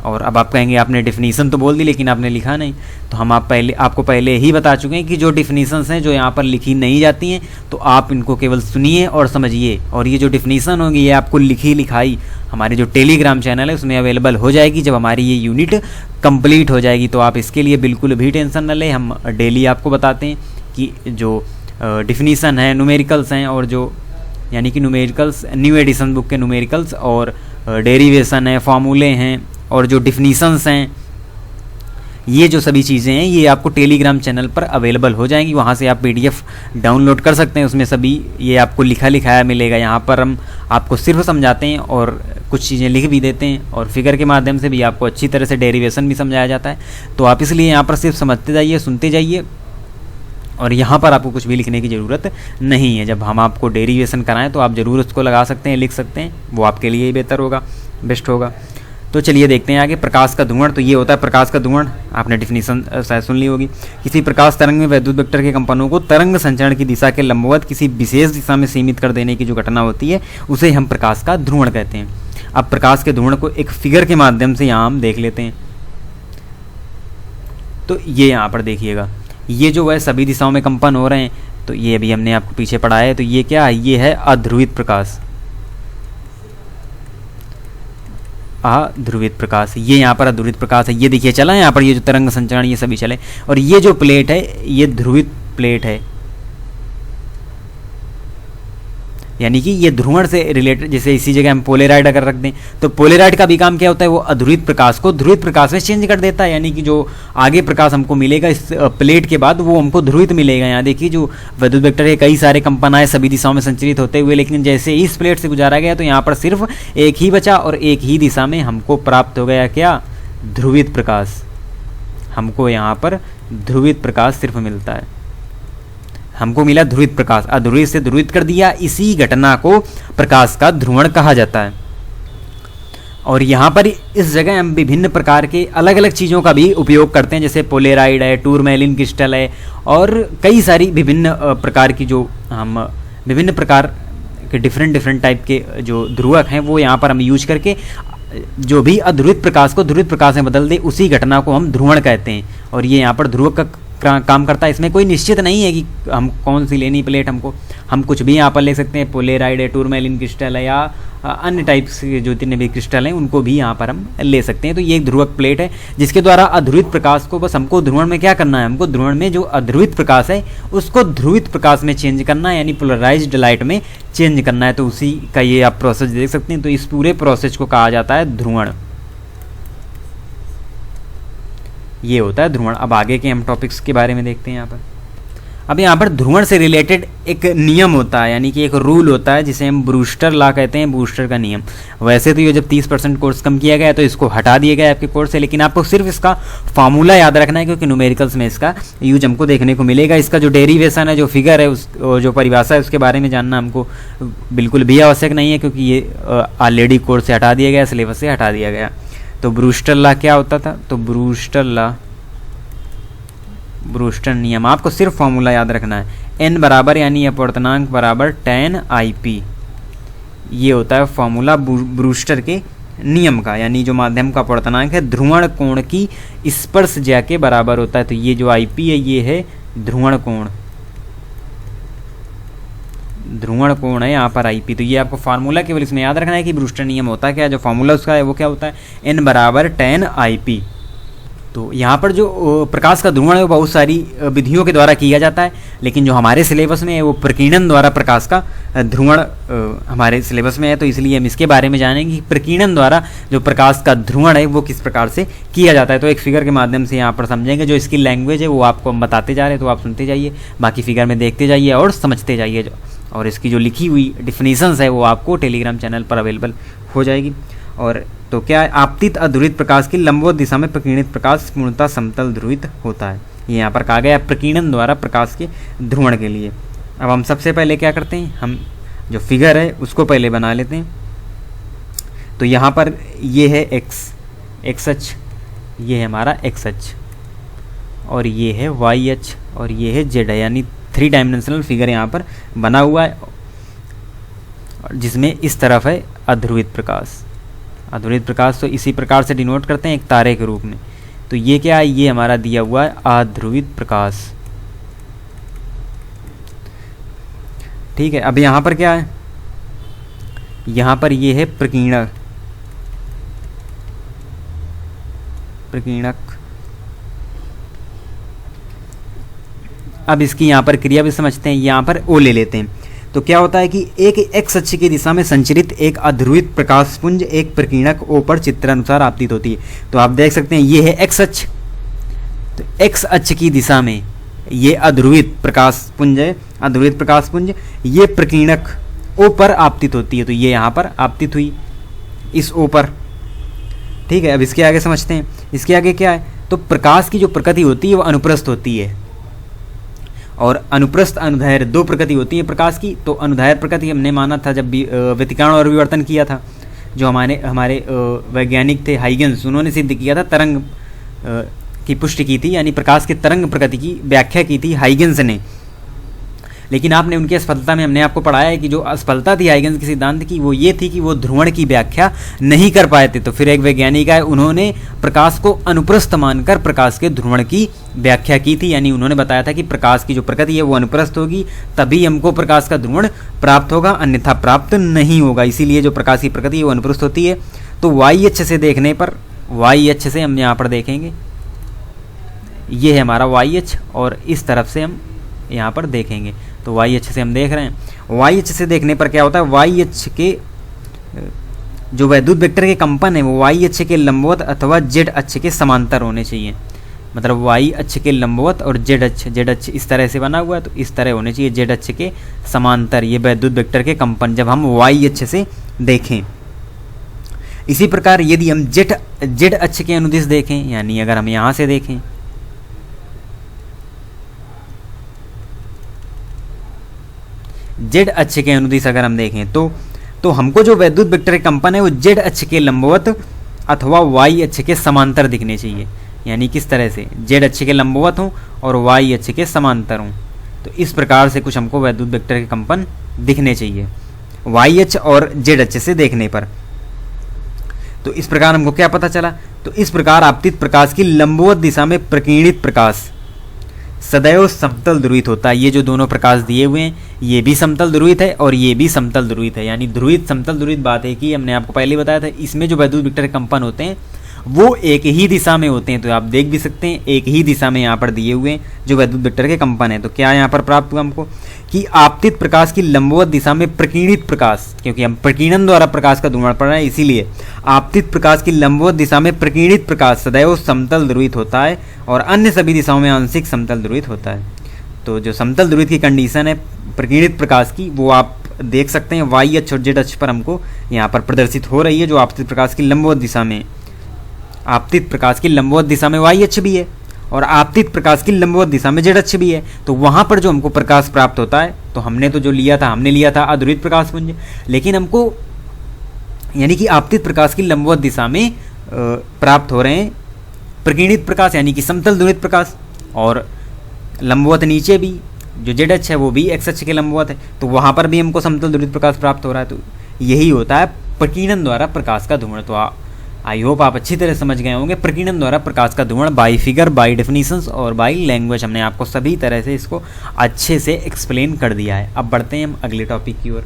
A: और अब आप कहेंगे आपने डिफिनीशन तो बोल दी लेकिन आपने लिखा नहीं, तो हम आपको पहले ही बता चुके हैं कि जो डिफिनीशंस हैं जो यहाँ पर लिखी नहीं जाती हैं तो आप इनको केवल सुनिए और समझिए, और ये जो डिफिनीशन होगी ये आपको लिखी लिखाई हमारे जो टेलीग्राम चैनल है उसमें अवेलेबल हो जाएगी जब हमारी ये यूनिट कंप्लीट हो जाएगी। तो आप इसके लिए बिल्कुल भी टेंशन न लें, हम डेली आपको बताते हैं कि जो डिफिनीशन है, न्यूमेरिकल्स हैं, और जो यानी कि न्यूमेरिकल्स न्यू एडिशन बुक के न्यूमेरिकल्स और डेरिवेशन है, फॉर्मूले हैं और जो डिफिनीशंस हैं, ये जो सभी चीज़ें हैं ये आपको टेलीग्राम चैनल पर अवेलेबल हो जाएंगी। वहाँ से आप PDF डाउनलोड कर सकते हैं, उसमें सभी ये आपको लिखा लिखाया मिलेगा। यहाँ पर हम आपको सिर्फ समझाते हैं और कुछ चीज़ें लिख भी देते हैं, और फिगर के माध्यम से भी आपको अच्छी तरह से डेरिवेशन भी समझाया जाता है। तो आप इसलिए यहाँ पर सिर्फ समझते जाइए, सुनते जाइए, और यहाँ पर आपको कुछ भी लिखने की ज़रूरत नहीं है। जब हम आपको डेरिवेशन कराएं तो आप ज़रूर उसको लगा सकते हैं, लिख सकते हैं, वो आपके लिए ही बेहतर होगा, बेस्ट होगा। तो चलिए देखते हैं आगे प्रकाश का ध्रुवण। तो ये होता है प्रकाश का ध्रुवण, आपने डिफिनीशन शायद सुन ली होगी। किसी प्रकाश तरंग में वैद्युत वेक्टर के कंपनों को तरंग संचरण की दिशा के लंबवत किसी विशेष दिशा में सीमित कर देने की जो घटना होती है उसे हम प्रकाश का ध्रुवण कहते हैं। अब प्रकाश के ध्रुवण को एक फिगर के माध्यम से यहाँ हम देख लेते हैं। तो ये यहाँ पर देखिएगा, ये जो है सभी दिशाओं में कंपन हो रहे हैं, तो ये अभी हमने आपको पीछे पढ़ाया है। तो ये क्या है, ये है अध्रुवित प्रकाश, अध्रुवित प्रकाश। ये यहाँ पर अध्रुवित प्रकाश है, ये देखिए चला यहाँ पर, ये जो तरंग संचरण ये सभी चले, और ये जो प्लेट है ये ध्रुवित प्लेट है, यानी कि ये ध्रुवण से रिलेटेड, जैसे इसी जगह हम पोलेराइड अगर रख दें तो पोलेराइड का भी काम क्या होता है, वो अध्रुवित प्रकाश को ध्रुवित प्रकाश में चेंज कर देता है। यानी कि जो आगे प्रकाश हमको मिलेगा इस प्लेट के बाद वो हमको ध्रुवित मिलेगा। यहाँ देखिए जो विद्युत वेक्टर के कई सारे कंपन आए सभी दिशाओं में संचरित होते हुए, लेकिन जैसे इस प्लेट से गुजारा गया तो यहाँ पर सिर्फ एक ही बचा और एक ही दिशा में हमको प्राप्त हो गया क्या, ध्रुवित प्रकाश। हमको यहाँ पर ध्रुवित प्रकाश सिर्फ मिलता है, हमको मिला ध्रुवित प्रकाश, अध्रुवित से ध्रुवित कर दिया। इसी घटना को प्रकाश का ध्रुवण कहा जाता है। और यहाँ पर इस जगह हम विभिन्न प्रकार के अलग अलग चीज़ों का भी उपयोग करते हैं, जैसे पोलेराइड है, टूरमैलिन क्रिस्टल है और कई सारी विभिन्न प्रकार की जो हम विभिन्न प्रकार के डिफरेंट टाइप के जो ध्रुवक हैं वो यहाँ पर हम यूज करके जो भी अध्रुवित प्रकाश को ध्रुवित प्रकाश में बदल दे उसी घटना को हम ध्रुवण कहते हैं। और ये यहाँ पर ध्रुवक का काम करता है। इसमें कोई निश्चित नहीं है कि हम कौन सी लेनी प्लेट, हम कुछ भी यहाँ पर ले सकते हैं, पोलेराइड है, टूरमैलिन क्रिस्टल है या अन्य टाइप्स के जो जितने भी क्रिस्टल हैं उनको भी यहाँ पर हम ले सकते हैं। तो ये एक ध्रुवक प्लेट है जिसके द्वारा अध्रुवित प्रकाश को बस हमको ध्रुवण में क्या करना है, हमको ध्रुवण में जो अध्रुवित प्रकाश है उसको ध्रुवित प्रकाश में चेंज करना है, यानी पोलराइज्ड लाइट में चेंज करना है। तो उसी का ये आप प्रोसेस देख सकते हैं। तो इस पूरे प्रोसेस को कहा जाता है ध्रुवण। ये होता है ध्रुवण। अब आगे के हम टॉपिक्स के बारे में देखते हैं यहाँ पर। अब यहाँ पर ध्रुवण से रिलेटेड एक नियम होता है, यानी कि एक रूल होता है जिसे हम ब्रूस्टर लॉ कहते हैं, ब्रूस्टर का नियम। वैसे तो ये जब 30% कोर्स कम किया गया तो इसको हटा दिया गया आपके कोर्स से, लेकिन आपको सिर्फ इसका फार्मूला याद रखना है क्योंकि न्यूमेरिकल्स में इसका यूज हमको देखने को मिलेगा। इसका जो डेरिवेशन है, जो फिगर है, उस जो परिभाषा है उसके बारे में जानना हमको बिल्कुल भी आवश्यक नहीं है क्योंकि ये ऑलरेडी कोर्स से हटा दिया गया, सिलेबस से हटा दिया गया। तो ब्रूस्टर लॉ क्या होता था, तो ब्रूस्टर लॉ, ब्रूस्टर नियम, आपको सिर्फ फॉर्मूला याद रखना है, n बराबर यानी अपवर्तनांक बराबर tan IP। ये होता है फॉर्मूला ब्रूस्टर के नियम का, यानी जो माध्यम का अपवर्तनांक है ध्रुवण कोण की स्पर्श ज्या के बराबर होता है। तो ये जो IP है ये है ध्रुवण कोण, ध्रुवण कोण है यहाँ पर IP। तो ये आपको फार्मूला केवल इसमें याद रखना है कि ब्रूस्टर नियम होता है क्या, जो फार्मूला उसका है वो क्या होता है, n बराबर tan IP। तो यहाँ पर जो प्रकाश का ध्रुवण है वो बहुत सारी विधियों के द्वारा किया जाता है, लेकिन जो हमारे सिलेबस में है वो प्रकीर्णन द्वारा प्रकाश का ध्रुवण हमारे सिलेबस में है। तो इसलिए हम इसके बारे में जानेंगे कि प्रकीर्णन द्वारा जो प्रकाश का ध्रुवण है वो किस प्रकार से किया जाता है। तो एक फिगर के माध्यम से यहाँ पर समझेंगे। जो इसकी लैंग्वेज है वो आपको हम बताते जा रहे हैं, तो आप सुनते जाइए, बाकी फिगर में देखते जाइए और समझते जाइए। और इसकी जो लिखी हुई डिफिनीशंस है वो आपको टेलीग्राम चैनल पर अवेलेबल हो जाएगी। और तो क्या है, आपतित अध्रुवित प्रकाश की लंबवत दिशा में प्रकीर्णित प्रकाश पूर्णतः समतल ध्रुवित होता है। ये यहाँ पर कहा गया है प्रकीर्णन द्वारा प्रकाश के ध्रुवण के लिए। अब हम सबसे पहले क्या करते हैं, हम जो फिगर है उसको पहले बना लेते हैं। तो यहाँ पर ये है एक्स अक्ष, ये है हमारा एक्स अक्ष और ये है वाई अक्ष और ये है जेड है, यानी 3 डायमेंशनल फिगर यहाँ पर बना हुआ है जिसमें इस तरफ है अध्रुवित प्रकाश। अध्रुवित प्रकाश तो इसी प्रकार से डिनोट करते हैं एक तारे के रूप में। तो ये क्या है, ये हमारा दिया हुआ है अध्रुवित प्रकाश। ठीक है, अब यहाँ पर क्या है, यहाँ पर ये है प्रकीर्णक, प्रकीर्णक। अब इसकी यहाँ पर क्रिया भी समझते हैं। यहाँ पर ओ ले लेते हैं। तो क्या होता है कि एक एक्स अक्ष की दिशा में संचरित एक अध्रुवित प्रकाश पुंज एक प्रकीर्णक ओ पर चित्रानुसार आपतित होती है। तो आप देख सकते हैं ये है एक्स अक्ष, तो एक्स अक्ष की दिशा में ये अध्रुवित प्रकाश पुंज है, अध्रुवित प्रकाश पुंज, ये प्रकीर्णक ओ पर आपतित होती है। तो ये यहाँ पर आपतित हुई इस ओ पर। ठीक है, अब इसके आगे समझते हैं। इसके आगे क्या है, तो प्रकाश की जो प्रकृति होती है वो अनुप्रस्थ होती है और अनुप्रस्थ अनुदैर्घ्य 2 प्रकृति होती है प्रकाश की। तो अनुदैर्घ्य प्रकृति हमने माना था जब भी व्यतिकरण और विवर्तन किया था, जो हमारे वैज्ञानिक थे हाइगेंस, उन्होंने सिद्ध किया था, तरंग की पुष्टि की थी, यानी प्रकाश के तरंग प्रकृति की व्याख्या की थी हाइगेंस ने। लेकिन आपने उनकी असफलता में हमने आपको पढ़ाया है कि जो असफलता थी हाइगेंस के सिद्धांत की वो ये थी कि वो ध्रुवण की व्याख्या नहीं कर पाए थे। तो फिर एक वैज्ञानिक आए, उन्होंने प्रकाश को अनुप्रस्थ मानकर प्रकाश के ध्रुवण की व्याख्या की थी, यानी उन्होंने बताया था कि प्रकाश की जो प्रकृति है वो अनुप्रस्थ होगी तभी हमको प्रकाश का ध्रुवण प्राप्त होगा, अन्यथा प्राप्त नहीं होगा। इसीलिए जो प्रकाश की प्रकृति है वो अनुप्रस्थ होती है। तो वाई अक्ष से देखने पर, वाई अक्ष से हम यहाँ पर देखेंगे, ये है हमारा वाई अक्ष और इस तरफ से हम यहाँ पर देखेंगे। तो वाई अक्ष से हम देख रहे हैं वाई अक्ष से देखने पर क्या होता है, वाई अक्ष के जो वैद्युत वेक्टर के कंपन है वो वाई अक्ष के लंबवत अथवा जेड अक्ष के समांतर होने चाहिए। मतलब वाई अक्ष के लंबवत और जेड अक्ष इस तरह से बना हुआ है तो इस तरह होने चाहिए, जेड अक्ष के समांतर ये वैद्युत वेक्टर के कंपन जब हम वाई अक्ष से देखें। इसी प्रकार यदि हम जेड अक्ष के अनुदिश देखें, यानी अगर हम यहां से देखें, जेड अक्ष के अनुदिश अगर हम देखें तो हमको जो वैद्युत वेक्टर के कंपन है वो जेड अक्ष के लंबवत अथवा वाई अक्ष के समांतर दिखने चाहिए। यानी किस तरह से, जेड अक्ष के लंबवत हों और वाई अक्ष के समांतर हों। तो इस प्रकार से कुछ हमको वैद्युत वेक्टर के कंपन दिखने चाहिए वाई अक्ष और जेड अक्ष से देखने पर। तो इस प्रकार हमको क्या पता चला, तो इस प्रकार आपतित प्रकाश की लंबवत दिशा में प्रकीर्णित प्रकाश सदैव समतल ध्रुवित होता है। ये जो दोनों प्रकाश दिए हुए हैं ये भी समतल ध्रुवित है और ये भी समतल ध्रुवित है। यानी ध्रुवित समतल ध्रुवित बात है कि हमने आपको पहले बताया था, इसमें जो वैद्युत वेक्टर के कंपन होते हैं वो एक ही दिशा में होते हैं। तो आप देख भी सकते हैं एक ही दिशा में यहाँ पर दिए हुए हैं जो वैद्युत वेक्टर के कंपन है। तो क्या यहाँ पर प्राप्त हुआ हमको कि आपतित प्रकाश की लंबवत दिशा में प्रकीर्णित प्रकाश, क्योंकि हम प्रकीर्णन द्वारा प्रकाश का ध्रुवण पढ़ रहे हैं इसीलिए आपतित प्रकाश की लंबवत दिशा में प्रकीर्णित प्रकाश सदैव समतल ध्रुवित होता है और अन्य सभी दिशाओं में आंशिक समतल ध्रुवित होता है। तो जो समतल ध्रुवित की कंडीशन है प्रकीर्णित प्रकाश की वो आप देख सकते हैं वाई अक्ष और जेड अक्ष पर हमको यहाँ पर प्रदर्शित हो रही है। जो आपतित प्रकाश की लंबवत दिशा में, आपतित प्रकाश की लंबवत दिशा में वाई अक्ष भी है और आपतित प्रकाश की लंबवत दिशा में जेड अक्ष भी है। तो वहां पर जो हमको प्रकाश प्राप्त होता है, तो हमने तो जो लिया था, हमने लिया था अध्रुवित प्रकाश पुंज, लेकिन हमको यानी कि आपतित प्रकाश की लंबवत दिशा में प्राप्त हो रहे हैं प्रकीर्णित प्रकाश यानी कि समतल ध्रुवित प्रकाश, और लंबवत नीचे भी जो जेड अक्ष है वो भी एक्स अक्ष के लंबवत है, तो वहां पर भी हमको समतल ध्रुवित प्रकाश प्राप्त हो रहा है। तो यही होता है प्रकीर्णन द्वारा प्रकाश का ध्रुवण। तो आई होप आप अच्छी तरह समझ गए होंगे प्रकीर्णन द्वारा प्रकाश का ध्रुवण बाय फिगर, बाय डेफिनेशंस और बाय लैंग्वेज। हमने आपको सभी तरह से इसको अच्छे से एक्सप्लेन कर दिया है। अब बढ़ते हैं हम अगले टॉपिक की ओर।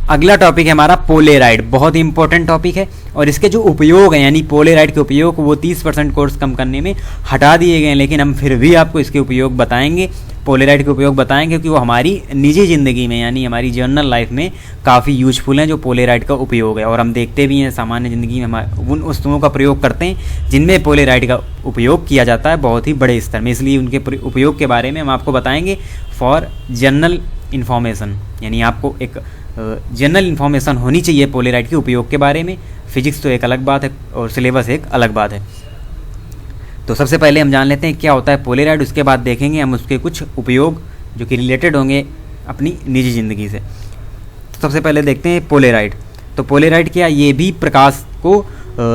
A: अगला टॉपिक है हमारा पोलेराइड। बहुत ही इंपॉर्टेंट टॉपिक है और इसके जो उपयोग हैं यानी पोलेराइड के उपयोग वो 30% कोर्स कम करने में हटा दिए गए हैं, लेकिन हम फिर भी आपको इसके उपयोग बताएंगे, पोलेराइड के उपयोग बताएंगे, क्योंकि वो हमारी निजी ज़िंदगी में यानी हमारी जर्नल लाइफ में काफ़ी यूजफुल हैं जो पोलेराइड का उपयोग है। और हम देखते भी हैं सामान्य ज़िंदगी में हम उन वस्तुओं का प्रयोग करते हैं जिनमें पोलेराइड का उपयोग किया जाता है बहुत ही बड़े स्तर में, इसलिए उनके उपयोग के बारे में हम आपको बताएंगे फॉर जनरल इन्फॉर्मेशन। यानी आपको एक जनरल इन्फॉर्मेशन होनी चाहिए पोलेराइड के उपयोग के बारे में। फिजिक्स तो एक अलग बात है और सिलेबस एक अलग बात है। तो सबसे पहले हम जान लेते हैं क्या होता है पोलेराइड, उसके बाद देखेंगे हम उसके कुछ उपयोग जो कि रिलेटेड होंगे अपनी निजी ज़िंदगी से। तो सबसे पहले देखते हैं पोलेराइड। तो पोलेराइड क्या, ये भी प्रकाश को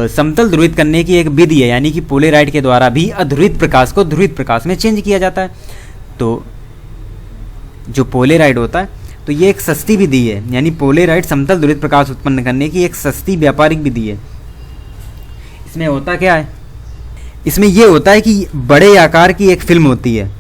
A: समतल ध्रुवित करने की एक विधि है, यानी कि पोलेराइड के द्वारा भी अध्रुवित प्रकाश को ध्रुवित प्रकाश में चेंज किया जाता है। तो जो पोलेराइड होता है तो ये एक सस्ती विधि है, यानी पोलेराइड समतल ध्रुवित प्रकाश उत्पन्न करने की एक सस्ती व्यापारिक विधि है। इसमें होता क्या है, इसमें ये होता है कि बड़े आकार की एक फिल्म होती है।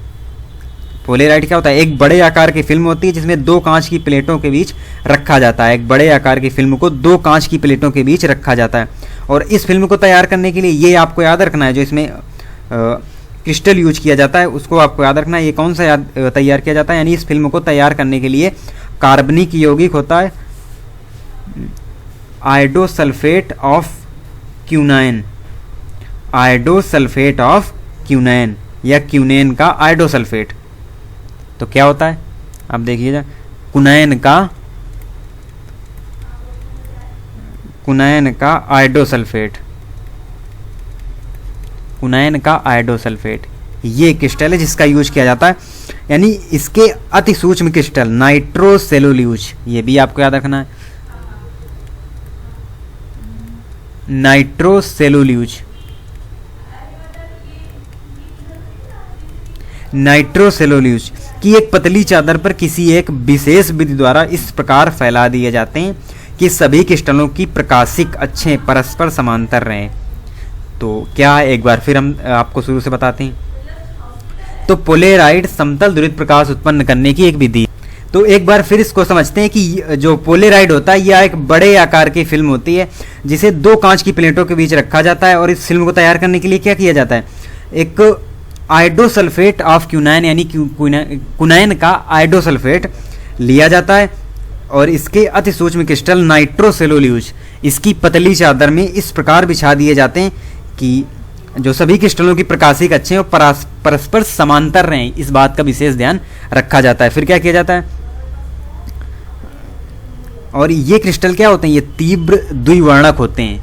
A: पोलेराइड क्या होता है, एक बड़े आकार की फिल्म होती है जिसमें दो कांच की प्लेटों के बीच रखा जाता है। एक बड़े आकार की फिल्म को दो कांच की प्लेटों के बीच रखा जाता है और इस फिल्म को तैयार करने के लिए ये आपको याद रखना है, जो इसमें क्रिस्टल यूज किया जाता है उसको आपको याद रखना है। ये कौन सा तैयार किया जाता है, यानी इस फिल्म को तैयार करने के लिए कार्बनिक यौगिक होता है आयोडोसल्फेट ऑफ क्यूनाइन, आयोडोसल्फेट ऑफ क्यूनाइन या क्यूनेन का आयोडोसल्फेट। तो क्या होता है आप देखिएगा, कुनैन का आयोडोसल्फेट, कुनैन का आयोडोसल्फेट ये क्रिस्टल है जिसका यूज किया जाता है, यानी इसके अति सूक्ष्म क्रिस्टल नाइट्रोसेलुलोज, ये भी आपको याद रखना है, नाइट्रोसेलुलोज, नाइट्रोसेलुलोज की एक पतली चादर पर किसी एक विशेष विधि द्वारा इस प्रकार फैला दिए जाते हैं कि सभी क्रिस्टलों की प्रकाशिक अक्षें परस्पर समांतर रहें। तो क्या एक बार फिर हम आपको शुरू से बताते हैं। तो पोलेराइड समतल ध्रुवित प्रकाश उत्पन्न करने की एक विधि। तो एक बार फिर इसको समझते हैं कि जो पोलेराइड होता है यह एक बड़े आकार की फिल्म होती है जिसे दो कांच की प्लेटों के बीच रखा जाता है और इस फिल्म को तैयार करने के लिए क्या किया जाता है, एक आयोडोसल्फेट ऑफ क्यूनाइन यानी कुनैन का आयोडोसल्फेट लिया जाता है और इसके अति सूक्ष्म क्रिस्टल नाइट्रोसेलुलोज इसकी पतली चादर में इस प्रकार बिछा दिए जाते हैं कि जो सभी क्रिस्टलों की प्रकाशिक अक्षें और परस्पर समांतर रहें, इस बात का विशेष ध्यान रखा जाता है। फिर क्या किया जाता है, और ये क्रिस्टल क्या होते हैं, ये तीव्र द्विवर्णक होते हैं,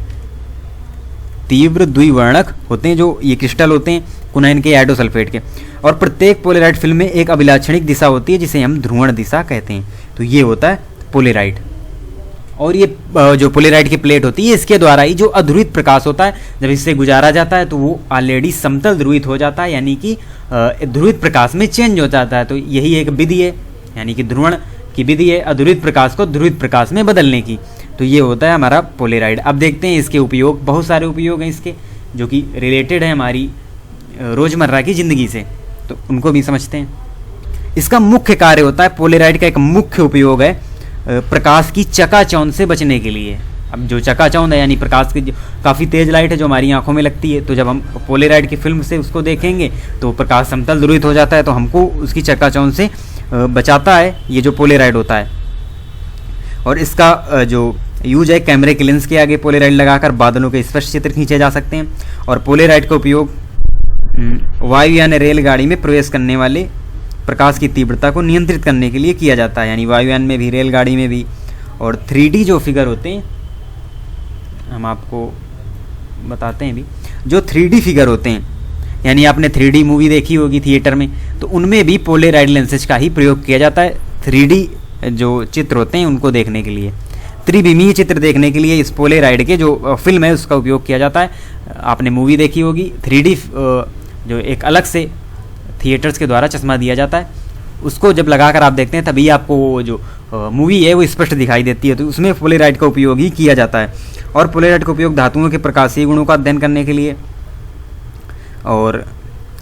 A: तीव्र द्विवर्णक होते हैं जो ये क्रिस्टल होते हैं कुनैन के एडोसल्फेट के। और प्रत्येक पोलेराइड फिल्म में एक अभिलाक्षणिक दिशा होती है जिसे हम ध्रुवण दिशा कहते हैं। तो ये होता है पोलेराइड। और ये जो पोलेराइड की प्लेट होती है इसके द्वारा ही जो अध्रुवित प्रकाश होता है जब इससे गुजारा जाता है तो वो ऑलरेडी समतल ध्रुवित हो जाता है, यानी कि ध्रुवित प्रकाश में चेंज हो जाता है। तो यही एक विधि है, यानी कि ध्रुवण की विधि है अध्रुवित प्रकाश को ध्रुवित प्रकाश में बदलने की। तो ये होता है हमारा पोलेराइड। अब देखते हैं इसके उपयोग, बहुत सारे उपयोग हैं इसके जो कि रिलेटेड है हमारी रोज़मर्रा की ज़िंदगी से, तो उनको भी समझते हैं। इसका मुख्य कार्य होता है, पोलेराइड का एक मुख्य उपयोग है प्रकाश की चकाचौंध से बचने के लिए। अब जो चकाचौंध है यानी प्रकाश की काफ़ी तेज लाइट है जो हमारी आंखों में लगती है, तो जब हम पोलेराइड की फिल्म से उसको देखेंगे तो प्रकाश समतल ध्रुवित हो जाता है, तो हमको उसकी चकाचौंध से बचाता है ये जो पोलेराइड होता है। और इसका जो यूज है, कैमरे के लेंस के आगे पोलेराइड लगाकर बादलों के स्पष्ट चित्र खींचे जा सकते हैं। और पोलेराइड का उपयोग वायु यानी रेलगाड़ी में प्रवेश करने वाले प्रकाश की तीव्रता को नियंत्रित करने के लिए किया जाता है, यानी वायुयान में भी रेलगाड़ी में भी। और 3D जो फिगर होते हैं हम आपको बताते हैं भी, जो 3D फिगर होते हैं यानी आपने 3D मूवी देखी होगी थिएटर में, तो उनमें भी पोलेराइड लेंसेज का ही प्रयोग किया जाता है 3D जो चित्र होते हैं उनको देखने के लिए। त्रिविमीय चित्र देखने के लिए इस पोलेराइड के जो फिल्म है उसका उपयोग किया जाता है। आपने मूवी देखी होगी 3D जो एक अलग से थिएटर्स के द्वारा चश्मा दिया जाता है, उसको जब लगाकर आप देखते हैं तभी आपको वो जो मूवी है वो स्पष्ट दिखाई देती है, तो उसमें पोलेराइड का उपयोग ही किया जाता है। और पोलेराइड का उपयोग धातुओं के प्रकाशीय गुणों का अध्ययन करने के लिए और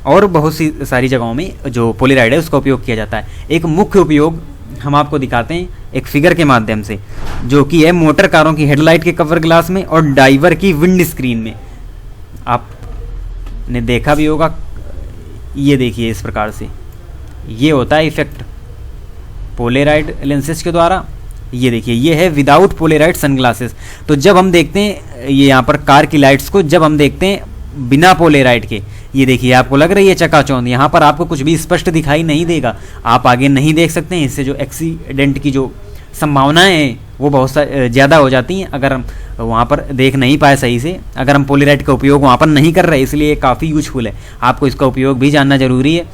A: बहुत सी सारी जगहों में जो पोलेराइड है उसका उपयोग किया जाता है। एक मुख्य उपयोग हम आपको दिखाते हैं एक फिगर के माध्यम से, जो कि है मोटर कारों की हेडलाइट के कवर ग्लास में और डाइवर की विंड स्क्रीन में। आपने देखा भी होगा, ये देखिए इस प्रकार से ये होता है इफेक्ट पोलेराइड लेंसेज के द्वारा। ये देखिए ये है विदाउट पोलेराइड सनग्लासेस। तो जब हम देखते हैं ये यहाँ पर कार की लाइट्स को, जब हम देखते हैं बिना पोलेराइड के, ये देखिए आपको लग रही है चकाचौंध, यहाँ पर आपको कुछ भी स्पष्ट दिखाई नहीं देगा, आप आगे नहीं देख सकते हैं। इससे जो एक्सीडेंट की जो संभावनाएं हैं वो बहुत ज़्यादा हो जाती हैं अगर हम वहाँ पर देख नहीं पाए सही से, अगर हम पोलेराइड का उपयोग वहाँ पर नहीं कर रहे। इसलिए काफ़ी यूजफुल है, आपको इसका उपयोग भी जानना जरूरी है,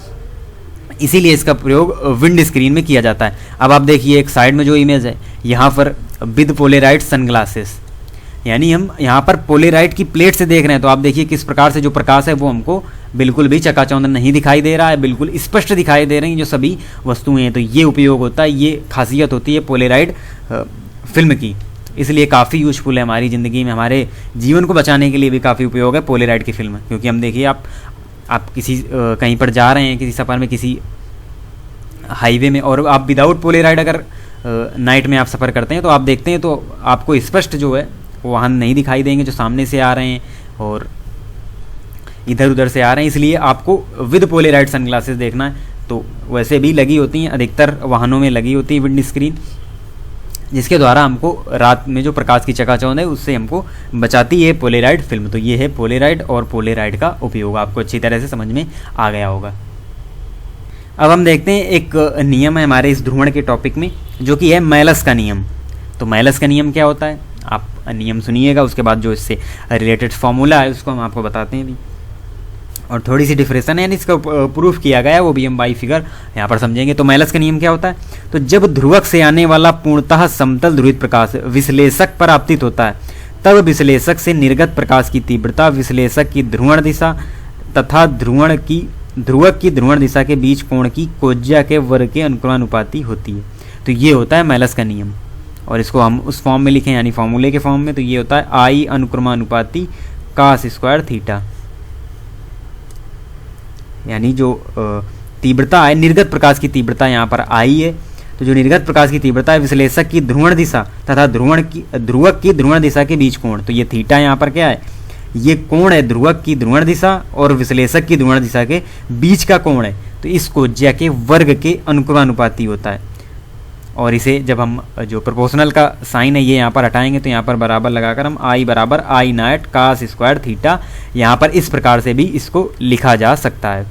A: इसीलिए इसका प्रयोग विंड स्क्रीन में किया जाता है। अब आप देखिए एक साइड में जो इमेज है यहाँ पर विद पोलेराइड सनग्लासेस, यानी हम यहाँ पर पोलेराइड की प्लेट से देख रहे हैं। तो आप देखिए किस प्रकार से जो प्रकाश है वो हमको बिल्कुल भी चकाचौंध नहीं दिखाई दे रहा है, बिल्कुल स्पष्ट दिखाई दे रही हैं जो सभी वस्तुएं हैं। तो ये उपयोग होता है, ये खासियत होती है पोलेराइड फिल्म की, इसलिए काफ़ी यूजफुल है हमारी ज़िंदगी में, हमारे जीवन को बचाने के लिए भी काफ़ी उपयोग है पोलेराइड की फिल्म। क्योंकि हम देखिए आप किसी कहीं पर जा रहे हैं, किसी सफ़र में, किसी हाईवे में, और आप विदाउट पोलेराइड अगर नाइट में आप सफ़र करते हैं तो आप देखते हैं तो आपको स्पष्ट जो है वो वाहन नहीं दिखाई देंगे जो सामने से आ रहे हैं और इधर उधर से आ रहे हैं। इसलिए आपको विद पोलेराइड सनग्लासेस देखना है। तो वैसे भी लगी होती हैं, अधिकतर वाहनों में लगी होती है विंड स्क्रीन, जिसके द्वारा हमको रात में जो प्रकाश की चकाचौंध है उससे हमको बचाती है पोलेराइड फिल्म। तो ये है पोलेराइड और पोलेराइड का उपयोग, आपको अच्छी तरह से समझ में आ गया होगा। अब हम देखते हैं एक नियम है हमारे इस ध्रुवण के टॉपिक में, जो कि है मैलस का नियम। तो मैलस का नियम क्या होता है, आप नियम सुनिएगा, उसके बाद जो इससे रिलेटेड फॉर्मूला है उसको हम आपको बताते हैं भी, और थोड़ी सी डिफरेंसन है, यानी इसका प्रूफ किया गया है, वो भी हम बाई फिगर यहाँ पर समझेंगे। तो मैलस का नियम क्या होता है, तो जब ध्रुवक से आने वाला पूर्णतः समतल ध्रुवित प्रकाश विश्लेषक पर आपतित होता है, तब विश्लेषक से निर्गत प्रकाश की तीव्रता विश्लेषक की ध्रुवण दिशा तथा ध्रुवक की ध्रुवण दिशा के बीच कोण की कोज्या के वर्ग के अनुक्रमानुपाती होती है। तो ये होता है मैलस का नियम, और इसको हम उस फॉर्म में लिखें यानी फॉर्मूले के फॉर्म में, तो ये होता है आई अनुक्रमानुपाती कास स्क्वायर थीटा, यानी जो तीव्रता है निर्गत प्रकाश की तीव्रता यहाँ पर आई है, तो जो निर्गत प्रकाश की तीव्रता है विश्लेषक की ध्रुवण दिशा तथा ध्रुवक की ध्रुवण दिशा के बीच कोण, तो ये थीटा यहाँ पर क्या है, ये कोण है ध्रुवक की ध्रुवण दिशा और विश्लेषक की ध्रुवण दिशा के बीच का कोण है, तो इस कोज्या के वर्ग के अनुक्रमानुपाती होता है। और इसे जब हम जो प्रोपोर्शनल का साइन है ये यहाँ पर हटाएंगे तो यहाँ पर बराबर लगाकर हम आई बराबर आई नॉट कास स्क्वायर थीटा, यहाँ पर इस प्रकार से भी इसको लिखा जा सकता है,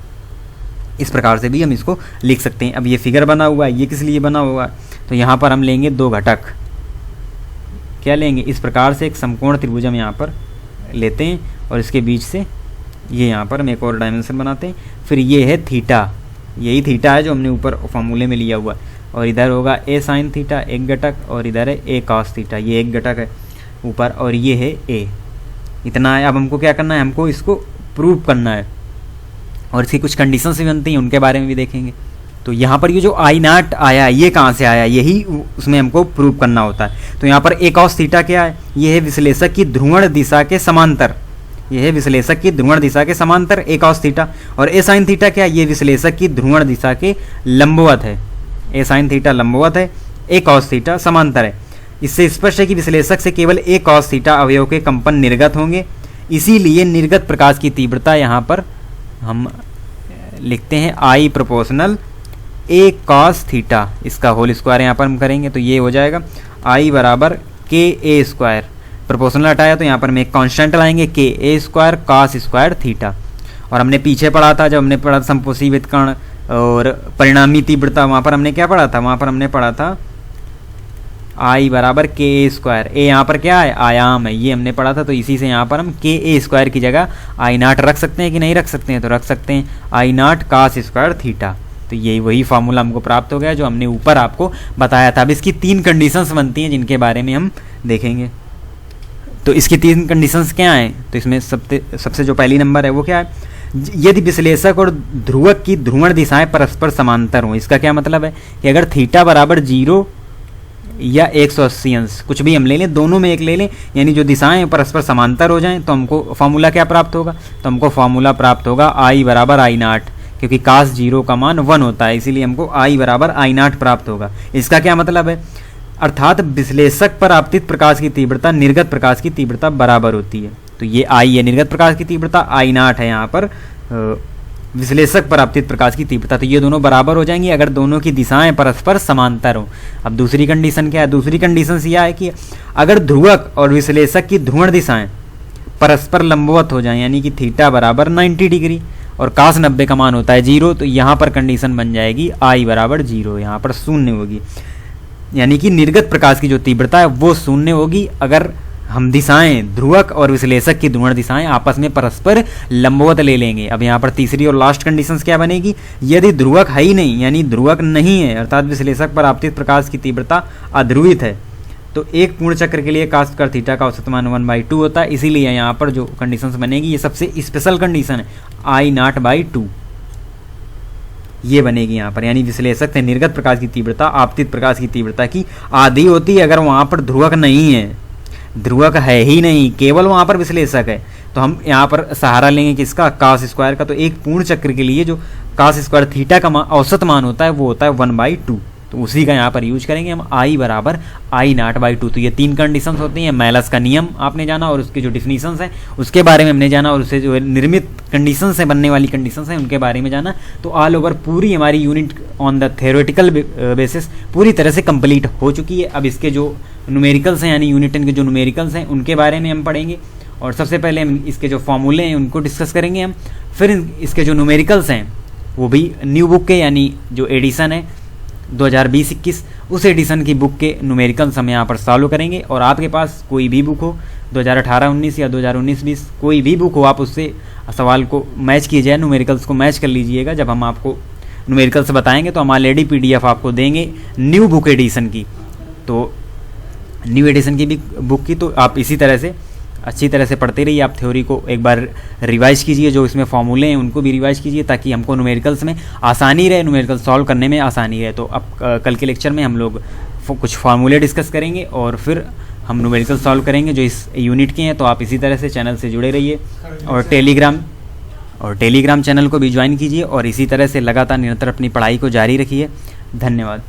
A: इस प्रकार से भी हम इसको लिख सकते हैं। अब ये फिगर बना हुआ है, ये किस लिए बना हुआ है, तो यहाँ पर हम लेंगे दो घटक, क्या लेंगे, इस प्रकार से एक समकोण त्रिभुज हम यहाँ पर लेते हैं और इसके बीच से ये यहाँ पर हम एक और डायमेंशन बनाते हैं, फिर ये है थीटा, यही थीटा है जो हमने ऊपर फॉर्मूले में लिया हुआ, और इधर होगा ए साइन थीटा एक घटक, और इधर है ए कॉस थीटा, ये एक घटक है ऊपर, और ये है ए, इतना है। अब हमको क्या करना है, हमको इसको प्रूव करना है, और इसकी कुछ कंडीशंस भी बनती हैं, उनके बारे में भी देखेंगे। तो यहाँ पर ये जो आई नॉट आया ये कहाँ से आया, यही उसमें हमको प्रूव करना होता है। तो यहाँ पर ए कॉस थीटा क्या है, ये है विश्लेषक की ध्रुवण दिशा के समांतर, ये है विश्लेषक की ध्रुवण दिशा के समांतर ए कॉस थीटा, और ए साइन थीटा क्या है, ये विश्लेषक की ध्रुवण दिशा के लंबवत है, ए साइन थीटा लंबवत है, ए कॉस थीटा समांतर है। इससे स्पष्ट है कि विश्लेषक से केवल ए कॉस थीटा अवयव के कंपन निर्गत होंगे, इसीलिए निर्गत प्रकाश की तीव्रता यहाँ पर हम लिखते हैं आई प्रोपोर्शनल ए कॉस थीटा, इसका होल स्क्वायर यहाँ पर हम करेंगे तो ये हो जाएगा आई बराबर के ए स्क्वायर, प्रोपोर्शनल हटाया तो यहाँ पर हम एक कांस्टेंट लाएंगे के ए स्क्वायर कॉस स्क्वायर थीटा। और हमने पीछे पढ़ा था, जब हमने पढ़ा समपोषी वितकर्ण और परिणामी तीव्रता, वहाँ पर हमने क्या पढ़ा था, वहाँ पर हमने पढ़ा था आई बराबर के ए स्क्वायर, ए यहाँ पर क्या है, आयाम है, ये हमने पढ़ा था। तो इसी से यहाँ पर हम के ए स्क्वायर की जगह आई नॉट रख सकते हैं कि नहीं रख सकते हैं, तो रख सकते हैं आई नॉट कास स्क्वायर थीटा। तो यही वही फार्मूला हमको प्राप्त हो गया जो हमने ऊपर आपको बताया था। अब इसकी 3 कंडीशंस बनती हैं जिनके बारे में हम देखेंगे। तो इसकी 3 कंडीशंस क्या हैं, तो इसमें सबसे जो पहली नंबर है वो क्या है, यदि विश्लेषक और ध्रुवक की ध्रुवण दिशाएं परस्पर समांतर हों। इसका क्या मतलब है कि अगर थीटा बराबर 0 या 180 अंश, कुछ भी हम ले लें, दोनों में एक ले लें, यानी जो दिशाएं परस्पर समांतर हो जाएं, तो हमको फार्मूला क्या प्राप्त होगा, तो हमको फार्मूला प्राप्त होगा आई बराबर आई नॉट, क्योंकि कास 0 का मान 1 होता है, इसीलिए हमको आई बराबर आई नॉट प्राप्त होगा। इसका क्या मतलब है, अर्थात विश्लेषक पर आपतित प्रकाश की तीव्रता निर्गत प्रकाश की तीव्रता बराबर होती है। तो ये आई है निर्गत प्रकाश की तीव्रता, आई नॉट है यहाँ पर विश्लेषक पर आपतित प्रकाश की तीव्रता, तो ये दोनों बराबर हो जाएंगी अगर दोनों की दिशाएं परस्पर समांतर हो। अब दूसरी कंडीशन क्या है, दूसरी कंडीशन यह है कि अगर ध्रुवक और विश्लेषक की ध्रुवण दिशाएं परस्पर लंबवत हो जाएं, यानी कि थीटा बराबर 90 डिग्री और कास 90 का मान होता है 0, तो यहाँ पर कंडीशन बन जाएगी आई बराबर 0, यहाँ पर शून्य होगी, यानी कि निर्गत प्रकाश की जो तीव्रता है वो शून्य होगी अगर हम दिशाएं ध्रुवक और विश्लेषक की ध्रुवण दिशाएं आपस में परस्पर लंबवत ले लेंगे। अब यहाँ पर तीसरी और लास्ट कंडीशंस क्या बनेगी, यदि ध्रुवक है ही नहीं, यानी ध्रुवक नहीं है, अर्थात विश्लेषक पर आपतित प्रकाश की तीव्रता अध्रुवित है, तो एक पूर्ण चक्र के लिए कास स्क्वायर थीटा का औसत मान 1/2 होता है। इसीलिए यहाँ पर जो कंडीशंस बनेगी ये सबसे स्पेशल कंडीशन है, आई नॉट बाई 2 ये बनेगी यहाँ पर, यानी विश्लेषक से निर्गत प्रकाश की तीव्रता आपतित प्रकाश की तीव्रता की आधी होती है अगर वहाँ पर ध्रुवक नहीं है, ध्रुवक है ही नहीं, केवल वहाँ पर विश्लेषक है, तो हम यहाँ पर सहारा लेंगे किसका, कास स्क्वायर का। तो एक पूर्ण चक्र के लिए जो कास स्क्वायर थीटा का औसत मान होता है वो होता है 1/2, तो उसी का यहाँ पर यूज करेंगे हम आई बराबर आई नॉट बाई 2। तो ये 3 कंडीशंस होती हैं, मैलस का नियम आपने जाना और उसकी जो डिफिनीशंस हैं उसके बारे में हमने जाना, और उससे जो निर्मित कंडीशंस हैं, बनने वाली कंडीशंस हैं उनके बारे में जाना। तो ऑल ओवर पूरी हमारी unit on the theoretical basis पूरी तरह से कंप्लीट हो चुकी है। अब इसके जो न्यूमेरिकल्स हैं, यानी यूनिट 10 के जो न्यूमेरिकल्स हैं उनके बारे में हम पढ़ेंगे, और सबसे पहले हम इसके जो फॉर्मूले हैं उनको डिस्कस करेंगे हम, फिर इसके जो न्यूमेरिकल्स हैं वो भी न्यू बुक के, यानी जो एडिशन है 2020-21 उस एडिशन की बुक के न्यूमेरिकल्स हम यहाँ पर सॉल्व करेंगे। और आपके पास कोई भी बुक हो 2018-19 या 2019-20 कोई भी बुक हो, आप उससे सवाल को मैच कीजिए, न्यूमेरिकल्स को मैच कर लीजिएगा। जब हम आपको न्यूमेरिकल्स बताएंगे तो हम ऑलरेडी PDF आपको देंगे न्यू बुक एडिशन की, तो न्यू एडिशन की भी बुक की, तो आप इसी तरह से अच्छी तरह से पढ़ते रहिए। आप थ्योरी को एक बार रिवाइज कीजिए, जो इसमें फॉर्मूले हैं उनको भी रिवाइज कीजिए, ताकि हमको न्यूमेरिकल्स में आसानी रहे, न्यूमेरिकल सॉल्व करने में आसानी रहे। तो अब कल के लेक्चर में हम लोग कुछ फार्मूले डिस्कस करेंगे और फिर हम न्यूमेरिकल सॉल्व करेंगे जो इस यूनिट के हैं। तो आप इसी तरह से चैनल से जुड़े रहिए और टेलीग्राम चैनल को भी ज्वाइन कीजिए, और इसी तरह से लगातार निरंतर अपनी पढ़ाई को जारी रखिए। धन्यवाद।